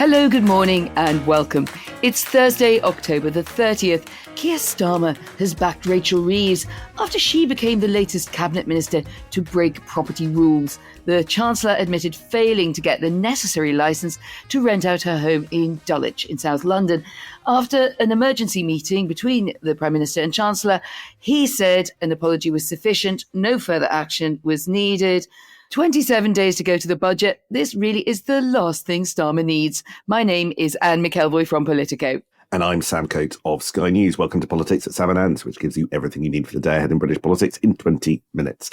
Hello, good morning and welcome. It's Thursday, October the 30th. Keir Starmer has backed Rachel Reeves after she became the latest cabinet minister to break property rules. The Chancellor admitted failing to get the necessary licence to rent out her home in Dulwich in South London. After an emergency meeting between the Prime Minister and Chancellor, he said an apology was sufficient, no further action was needed. 27 days to go to the budget. This really is the last thing Starmer needs. My name is Anne McElvoy from Politico. And I'm Sam Coates of Sky News. Welcome to Politics at Sam and Anne's, which gives you everything you need for the day ahead in British politics in 20 minutes.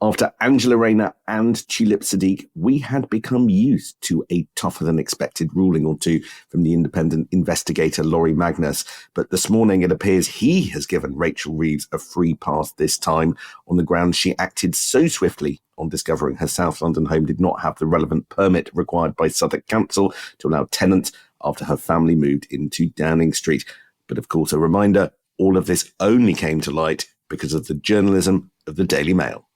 After Angela Rayner and Tulip Sadiq, we had become used to a tougher than expected ruling or two from the independent investigator Laurie Magnus. But this morning it appears he has given Rachel Reeves a free pass this time on the grounds she acted so swiftly on discovering her South London home did not have the relevant permit required by Southwark Council to allow tenants after her family moved into Downing Street. But of course, a reminder, all of this only came to light because of the journalism of the Daily Mail.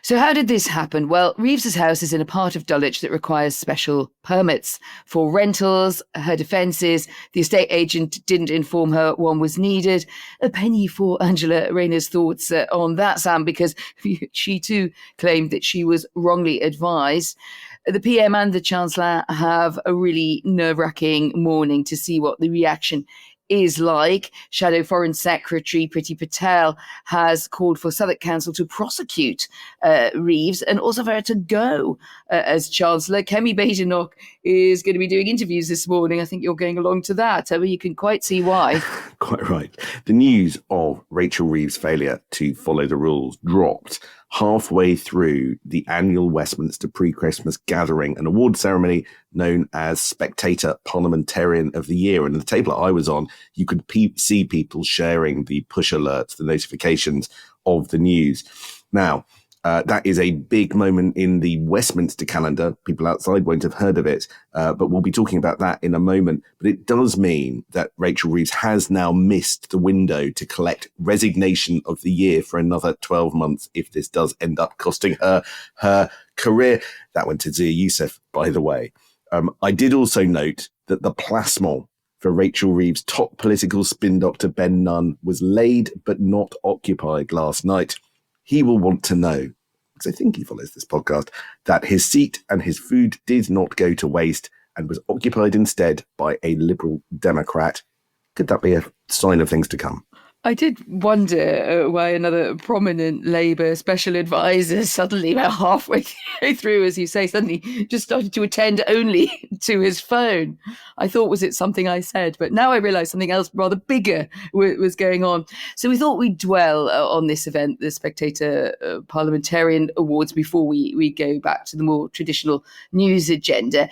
So how did this happen? Well, Reeves's house is in a part of Dulwich that requires special permits for rentals. Her defence is the estate agent didn't inform her one was needed. A penny for Angela Rayner's thoughts on that, Sam, because she too claimed that she was wrongly advised. The PM and the Chancellor have a really nerve-wracking morning to see what the reaction is like. Shadow Foreign Secretary Priti Patel has called for Southwark Council to prosecute Reeves and also for her to go as Chancellor. Kemi Badenoch is going to be doing interviews this morning. I think you're going along to that. I mean, you can quite see why. Quite right. The news of Rachel Reeves' failure to follow the rules dropped halfway through the annual Westminster pre-Christmas gathering, an award ceremony known as Spectator Parliamentarian of the Year. And the table I was on, you could see people sharing the push alerts, the notifications of the news. Now, that is a big moment in the Westminster calendar. People outside won't have heard of it, but we'll be talking about that in a moment. But it does mean that Rachel Reeves has now missed the window to collect Resignation of the Year for another 12 months if this does end up costing her her career. That went to Zia Youssef, by the way. I did also note that the plasmon for Rachel Reeves' top political spin doctor Ben Nunn was laid but not occupied last night. He will want to know, because I think he follows this podcast, that his seat and his food did not go to waste and was occupied instead by a Liberal Democrat. Could that be a sign of things to come? I did wonder why another prominent Labour special advisor suddenly, about halfway through, as you say, suddenly just started to attend only to his phone. I thought, was it something I said? But now I realise something else rather bigger was going on. So we thought we'd dwell on this event, the Spectator Parliamentarian Awards, before we go back to the more traditional news agenda.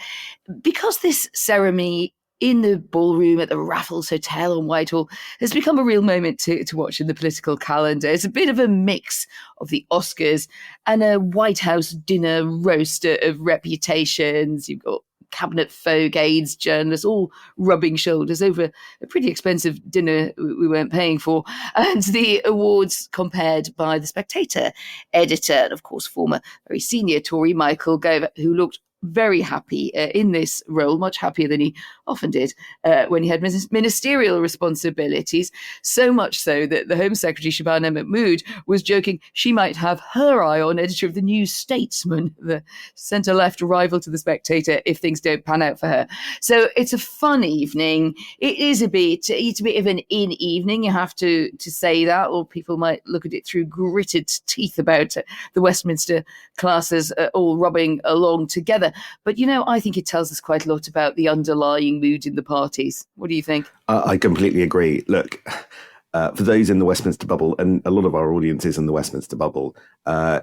Because this ceremony in the ballroom at the Raffles Hotel on Whitehall has become a real moment to watch in the political calendar. It's a bit of a mix of the Oscars and a White House dinner roast of reputations. You've got cabinet folk, aides, journalists, all rubbing shoulders over a pretty expensive dinner we weren't paying for. And the awards compared by the Spectator editor and, of course, former very senior Tory Michael Gove, who looked very happy in this role, much happier than he often did when he had ministerial responsibilities, so much so that the Home Secretary, Shabana Mahmood, was joking she might have her eye on editor of the New Statesman, the centre-left rival to the Spectator, if things don't pan out for her. So it's a fun evening. It's a bit of an in evening, you have to say that, or people might look at it through gritted teeth about the Westminster classes all rubbing along together. But, you know, I think it tells us quite a lot about the underlying mood in the parties. What do you think? I completely agree. Look, for those in the Westminster bubble, and a lot of our audience is in the Westminster bubble,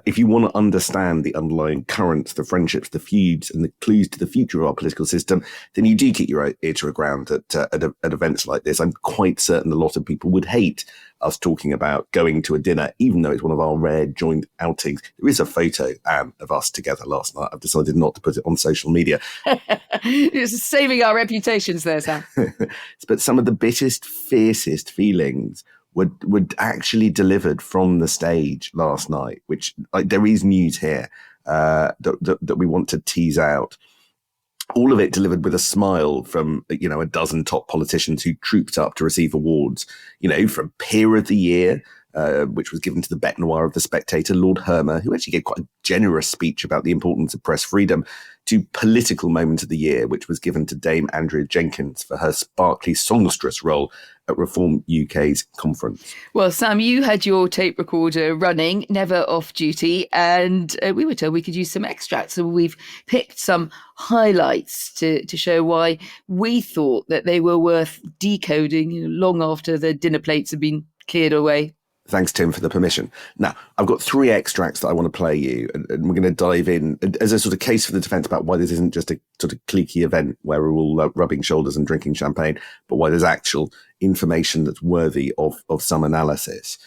if you want to understand the underlying currents, the friendships, the feuds, and the clues to the future of our political system, then you do keep your ear to the ground at events like this. I'm quite certain a lot of people would hate us talking about going to a dinner, even though it's one of our rare joint outings. There is a photo, Anne, of us together last night. I've decided not to put it on social media. It's saving our reputations there, Sam. But some of the biggest, fiercest feelings were actually delivered from the stage last night, which there is news here that we want to tease out. All of it delivered with a smile from, a dozen top politicians who trooped up to receive awards, from Peer of the Year, which was given to the bête noir of the Spectator, Lord Hermer, who actually gave quite a generous speech about the importance of press freedom, to Political Moment of the Year, which was given to Dame Andrea Jenkins for her sparkly songstress role at Reform UK's conference. Well, Sam, you had your tape recorder running, never off duty, and we were told we could use some extracts. So we've picked some highlights to show why we thought that they were worth decoding long after the dinner plates had been cleared away. Thanks, Tim, for the permission. Now, I've got 3 extracts that I want to play you, and we're going to dive in as a sort of case for the defence about why this isn't just a sort of cliquey event where we're all rubbing shoulders and drinking champagne, but why there's actual information that's worthy of some analysis.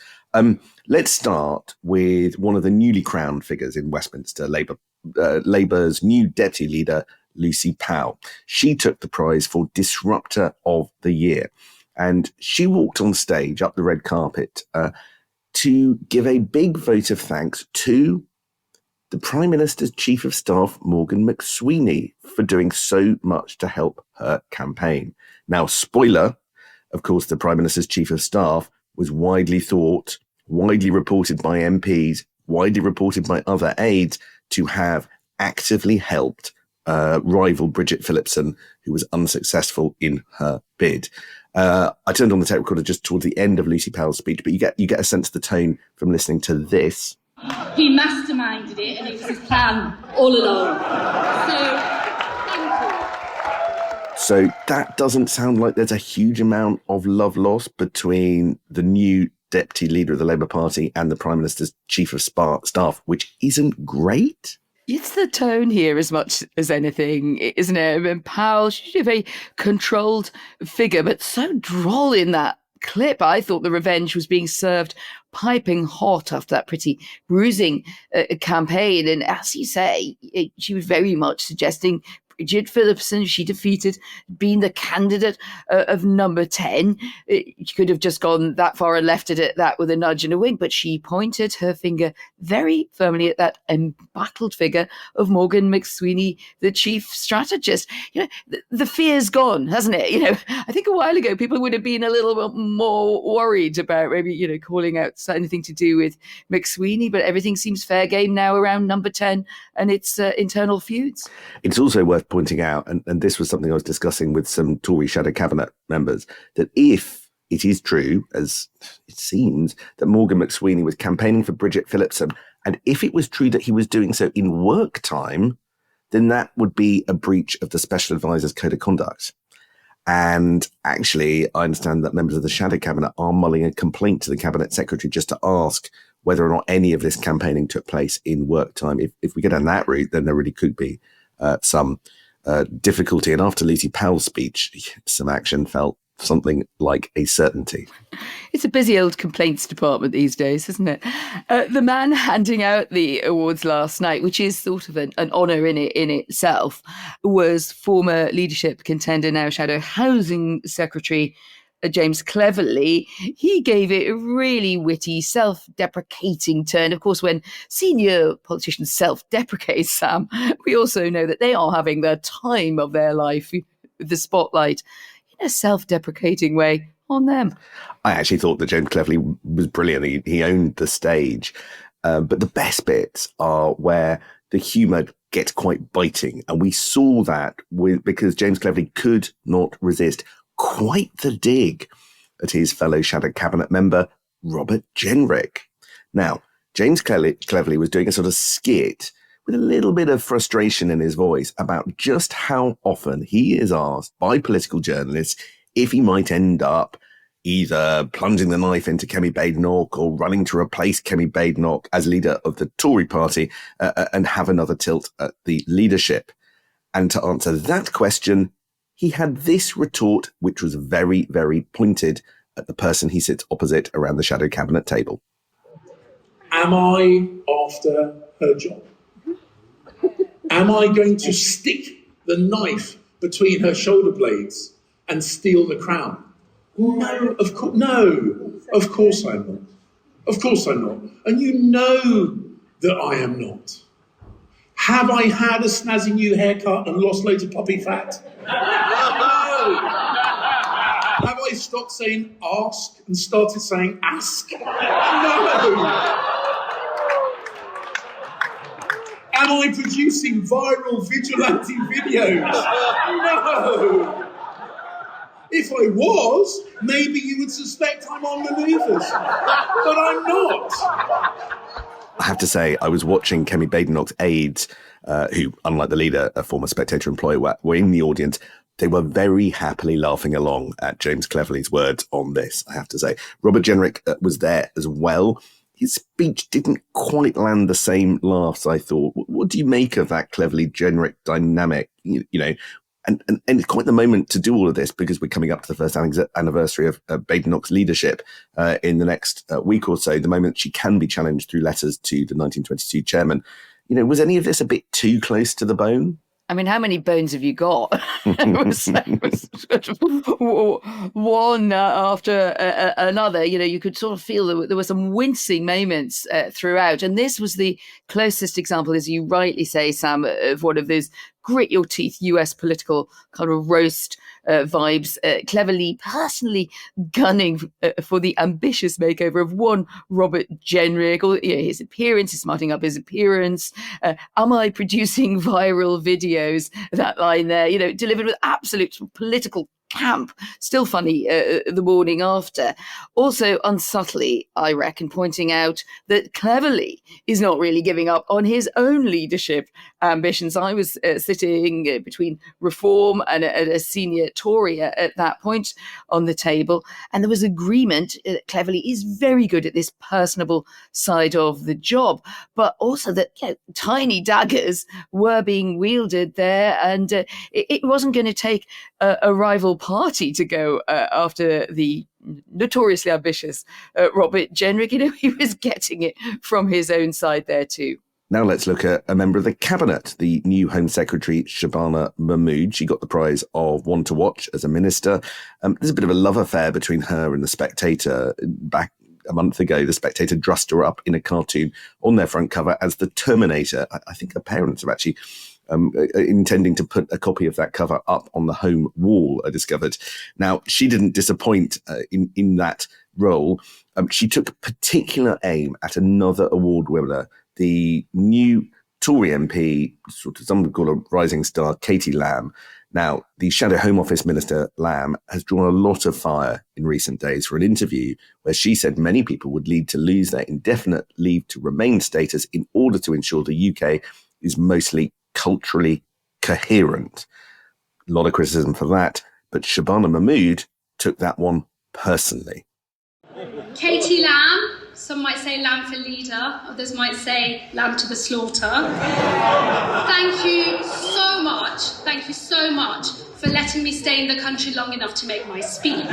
Let's start with one of the newly crowned figures in Westminster, Labour's new deputy leader, Lucy Powell. She took the prize for Disruptor of the Year. And she walked on stage up the red carpet to give a big vote of thanks to the Prime Minister's Chief of Staff, Morgan McSweeney, for doing so much to help her campaign. Now, spoiler, of course, the Prime Minister's Chief of Staff was widely reported by MPs, widely reported by other aides to have actively helped rival Bridget Phillipson, who was unsuccessful in her bid. I turned on the tape recorder just towards the end of Lucy Powell's speech, but you get a sense of the tone from listening to this. He masterminded it, and it was his plan all along. So that doesn't sound like there's a huge amount of love lost between the new deputy leader of the Labour Party and the Prime Minister's Chief of Staff, which isn't great. It's the tone here as much as anything, isn't it? And Powell, she's a very controlled figure, but so droll in that clip. I thought the revenge was being served piping hot after that pretty bruising campaign. And as you say, she was very much suggesting Bridget Phillipson, she defeated, being the candidate of number 10. She could have just gone that far and left it at that with a nudge and a wink, but she pointed her finger very firmly at that embattled figure of Morgan McSweeney, the chief strategist. The fear's gone, hasn't it? I think a while ago people would have been a little bit more worried about maybe, calling out anything to do with McSweeney, but everything seems fair game now around number 10 and its internal feuds. It's also worth pointing out, and this was something I was discussing with some Tory shadow cabinet members, that if it is true, as it seems, that Morgan McSweeney was campaigning for Bridget Phillipson, and if it was true that he was doing so in work time, then that would be a breach of the Special Advisor's Code of Conduct. And actually, I understand that members of the shadow cabinet are mulling a complaint to the cabinet secretary just to ask whether or not any of this campaigning took place in work time. If we go down that route, then there really could be some difficulty. And after Lucy Powell's speech, some action felt something like a certainty. It's a busy old complaints department these days, isn't it? The man handing out the awards last night, which is sort of an honour in itself, was former leadership contender, now Shadow Housing Secretary, James Cleverly. He gave it a really witty, self-deprecating turn. Of course, when senior politicians self-deprecate, Sam, we also know that they are having the time of their life with the spotlight in a self-deprecating way on them. I actually thought that James Cleverly was brilliant. He owned the stage. But the best bits are where the humour gets quite biting. And we saw that because James Cleverly could not resist quite the dig at his fellow shadow cabinet member, Robert Jenrick. Now, James Cleverly was doing a sort of skit with a little bit of frustration in his voice about just how often he is asked by political journalists if he might end up either plunging the knife into Kemi Badenoch or running to replace Kemi Badenoch as leader of the Tory party and have another tilt at the leadership. And to answer that question, he had this retort, which was very, very pointed at the person he sits opposite around the shadow cabinet table. Am I after her job? Am I going to stick the knife between her shoulder blades and steal the crown? No, of course I'm not. Of course I'm not. And you know that I am not. Have I had a snazzy new haircut and lost loads of puppy fat? No. Have I stopped saying ask and started saying ask? No. Am I producing viral vigilante videos? No. If I was, maybe you would suspect I'm on manoeuvres. But I'm not. I have to say, I was watching Kemi Badenoch's aides, who, unlike the leader, a former Spectator employee, were in the audience. They were very happily laughing along at James Cleverly's words on this, I have to say. Robert Jenrick was there as well. His speech didn't quite land the same laughs, I thought. What do you make of that Cleverly-Jenrick dynamic? You know, and it's quite the moment to do all of this because we're coming up to the first anniversary of Badenoch's leadership in the next week or so, the moment she can be challenged through letters to the 1922 chairman. You know, was any of this a bit too close to the bone? I mean, how many bones have you got? It was one after another. You know, you could sort of feel that there were some wincing moments throughout. And this was the closest example, as you rightly say, Sam, of one of those grit your teeth US political kind of roast vibes, Cleverly personally gunning for the ambitious makeover of one Robert Jenrick, or his appearance, his smarting up his appearance. Am I producing viral videos? That line there, delivered with absolute political camp, still funny the morning after. Also, unsubtly, I reckon, pointing out that Cleverly is not really giving up on his own leadership ambitions. I was sitting between Reform and a senior Tory at that point on the table, and there was agreement that Cleverly is very good at this personable side of the job, but also that tiny daggers were being wielded there, and it wasn't going to take a rival party to go after the notoriously ambitious Robert Jenrick. He was getting it from his own side there too. Now let's look at a member of the cabinet, the new Home Secretary, Shabana Mahmood. She got the prize of One to Watch as a minister. There's a bit of a love affair between her and the Spectator. Back a month ago, the Spectator dressed her up in a cartoon on their front cover as the Terminator. I think her parents have actually intending to put a copy of that cover up on the home wall, I discovered. Now, she didn't disappoint in that role. She took particular aim at another award winner, the new Tory MP, sort of some would call a rising star, Katie Lamb. Now, the Shadow Home Office Minister, Lamb, has drawn a lot of fire in recent days for an interview where she said many people would need to lose their indefinite leave to remain status in order to ensure the UK is mostly culturally coherent. A lot of criticism for that, but Shabana Mahmood took that one personally. Katie Lamb, some might say lamb for leader, others might say lamb to the slaughter. Thank you so much for letting me stay in the country long enough to make my speech. I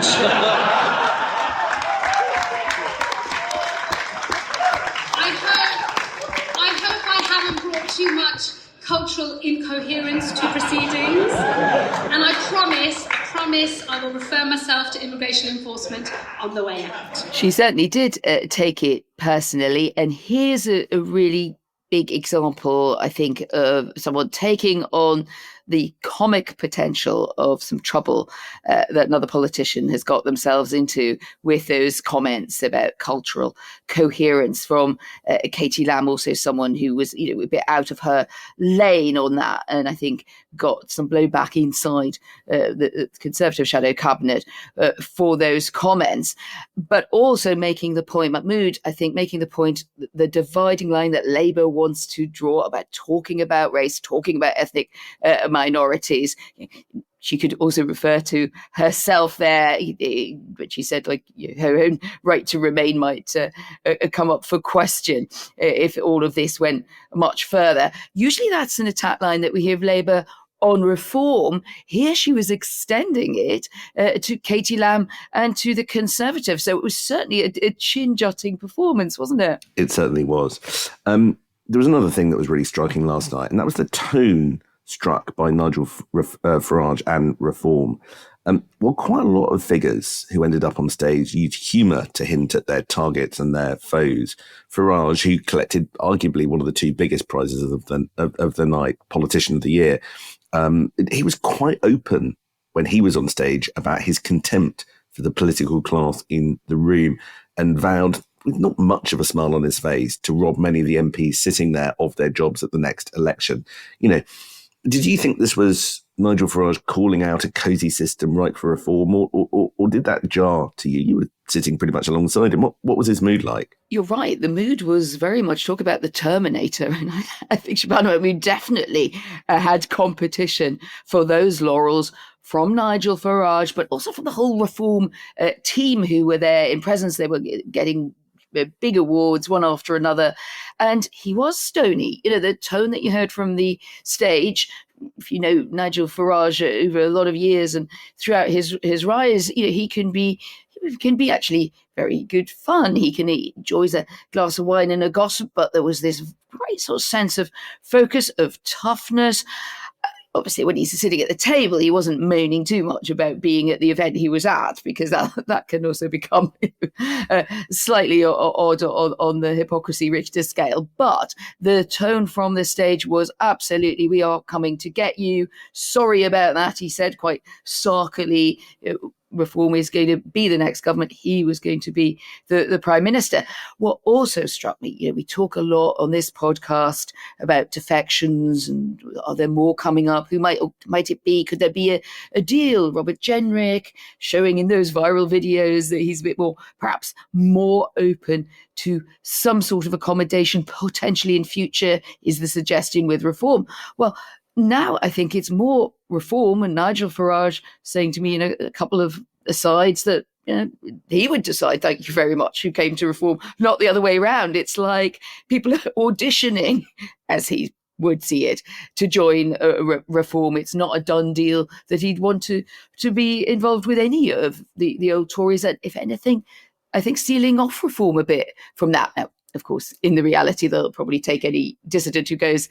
hope I haven't brought too much cultural incoherence to proceedings, and I promise I will refer myself to immigration enforcement on the way out. She certainly did take it personally, and here's a really big example, I think, of someone taking on the comic potential of some trouble that another politician has got themselves into with those comments about cultural coherence from Katie Lamb, also someone who was a bit out of her lane on that, and I think got some blowback inside the Conservative shadow cabinet for those comments, but also making the point, Mahmood, I think, making the point, the dividing line that Labour wants to draw about talking about race, talking about ethnic minorities. She could also refer to herself there, but she said her own right to remain might come up for question if all of this went much further. Usually that's an attack line that we hear of Labour on reform. Here she was extending it to Katie Lamb and to the Conservatives. So it was certainly a chin-jutting performance, wasn't it? It certainly was. There was another thing that was really striking last night, and that was the tone struck by Nigel Farage and Reform. Well, quite a lot of figures who ended up on stage used humour to hint at their targets and their foes. Farage, who collected arguably one of the two biggest prizes of the night, Politician of the Year, he was quite open when he was on stage about his contempt for the political class in the room, and vowed, with not much of a smile on his face, to rob many of the MPs sitting there of their jobs at the next election. Did you think this was Nigel Farage calling out a cosy system ripe for reform, or did that jar to you? You were sitting pretty much alongside him. What was his mood like? You're right. The mood was very much talk about the Terminator. And I think, Shabana, we definitely had competition for those laurels from Nigel Farage, but also from the whole reform team who were there in presence. They were getting big awards one after another. And he was stony. The tone that you heard from the stage, if you know Nigel Farage over a lot of years and throughout his rise, he can be actually very good fun. He enjoys a glass of wine and a gossip, but there was this great sort of sense of focus, of toughness. Obviously, when he's sitting at the table, he wasn't moaning too much about being at the event he was at, because that can also become slightly odd on the hypocrisy Richter scale. But the tone from the stage was absolutely, we are coming to get you. Sorry about that, he said quite sarkily. Reform is going to be the next government. He was going to be the Prime Minister. What also struck me, we talk a lot on this podcast about defections, and are there more coming up? Who might it be? Could there be a deal? Robert Jenrick showing in those viral videos that he's a bit more, perhaps more open to some sort of accommodation potentially in future, is the suggestion with reform. Well, now I think it's more reform, and Nigel Farage saying to me in a couple of asides that he would decide, thank you very much, who came to reform, not the other way around. It's like people are auditioning, as he would see it, to join reform. It's not a done deal that he'd want to be involved with any of the old Tories, and if anything, I think sealing off reform a bit from that. Now, of course, in the reality, they'll probably take any dissident who goes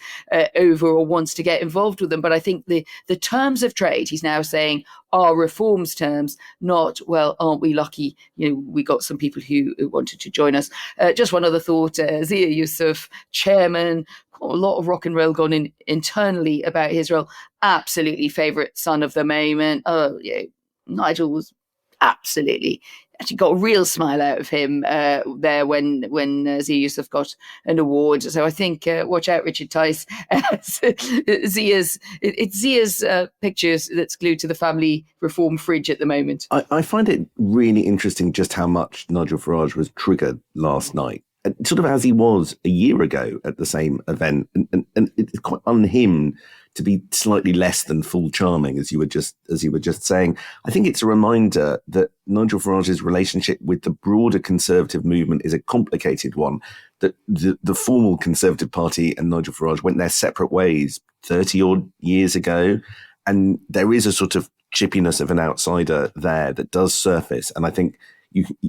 over or wants to get involved with them. But I think the terms of trade, he's now saying, are reforms terms, not, well, aren't we lucky? We got some people who wanted to join us. Just one other thought, Zia Yusuf, chairman, a lot of rock and roll gone in internally about his role. Absolutely favourite son of the moment. Nigel was absolutely, actually got a real smile out of him there when Zia Yusuf got an award. So I think watch out, Richard Tice. It's Zia's pictures that's glued to the family reform fridge at the moment. I find it really interesting just how much Nigel Farage was triggered last night, sort of as he was a year ago at the same event, and it's quite unhim to be slightly less than full charming, as you were just saying. I think it's a reminder that Nigel Farage's relationship with the broader Conservative movement is a complicated one, that the formal Conservative Party and Nigel Farage went their separate ways 30 odd years ago, and there is a sort of chippiness of an outsider there that does surface, and I think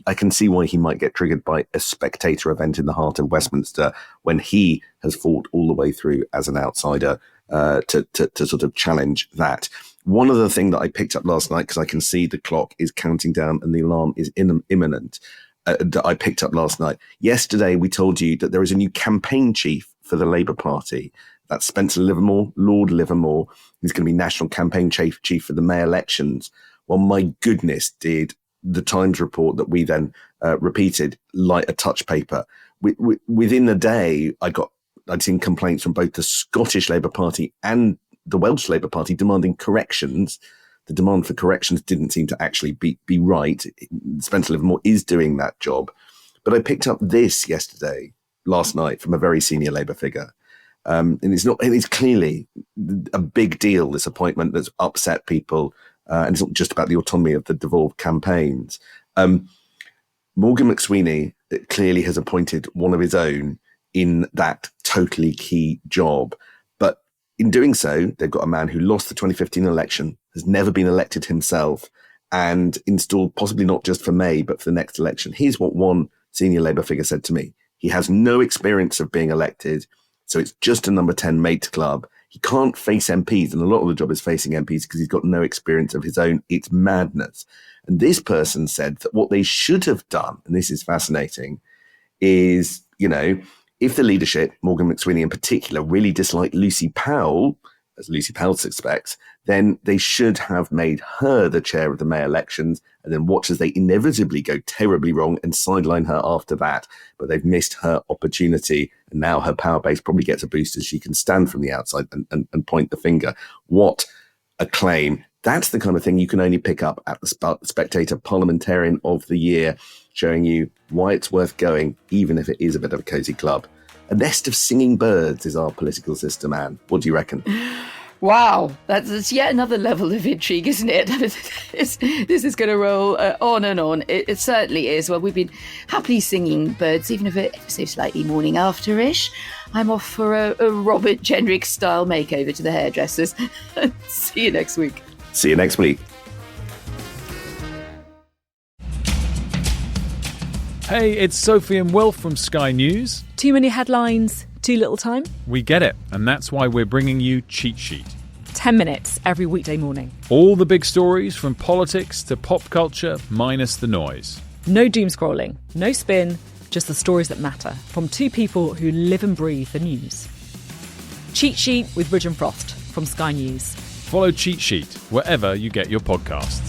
I can see why he might get triggered by a Spectator event in the heart of Westminster when he has fought all the way through as an outsider to sort of challenge that. One other thing that I picked up last night, because I can see the clock is counting down and the alarm is imminent, that I picked up last night. Yesterday, we told you that there is a new campaign chief for the Labour Party. That's Spencer Livermore, Lord Livermore. He's going to be national campaign chief for the May elections. Well, my goodness, did the Times report that we then repeated light a touch paper. Within a day, I'd seen complaints from both the Scottish Labour Party and the Welsh Labour Party demanding corrections. The demand for corrections didn't seem to actually be right. Spencer Livermore is doing that job. But I picked up this last night, from a very senior Labour figure. And it's clearly a big deal, this appointment that's upset people. And it's not just about the autonomy of the devolved campaigns. Morgan McSweeney clearly has appointed one of his own in that totally key job. But in doing so, they've got a man who lost the 2015 election, has never been elected himself, and installed possibly not just for May, but for the next election. Here's what one senior Labour figure said to me. He has no experience of being elected, so it's just a number 10 mate club. He can't face MPs, and a lot of the job is facing MPs because he's got no experience of his own. It's madness. And this person said that what they should have done, and this is fascinating, is, if the leadership, Morgan McSweeney in particular, really disliked Lucy Powell, as Lucy Powell suspects, then they should have made her the chair of the May elections and then watch as they inevitably go terribly wrong and sideline her after that. But they've missed her opportunity, and now her power base probably gets a boost as she can stand from the outside and point the finger. What a claim. That's the kind of thing you can only pick up at the Spectator Parliamentarian of the Year, showing you why it's worth going, even if it is a bit of a cosy club. A nest of singing birds is our political system, Anne. What do you reckon? Wow, that's yet another level of intrigue, isn't it? This is going to roll on and on. It certainly is. Well, we've been happily singing birds, even if it's so slightly morning after-ish. I'm off for a Robert Jenrick-style makeover to the hairdressers. See you next week. See you next week. Hey, it's Sophie and Will from Sky News. Too many headlines, too little time? We get it, and that's why we're bringing you Cheat Sheet. 10 minutes every weekday morning. All the big stories from politics to pop culture, minus the noise. No doom scrolling, no spin, just the stories that matter, from two people who live and breathe the news. Cheat Sheet with Ridge and Frost from Sky News. Follow Cheat Sheet wherever you get your podcasts.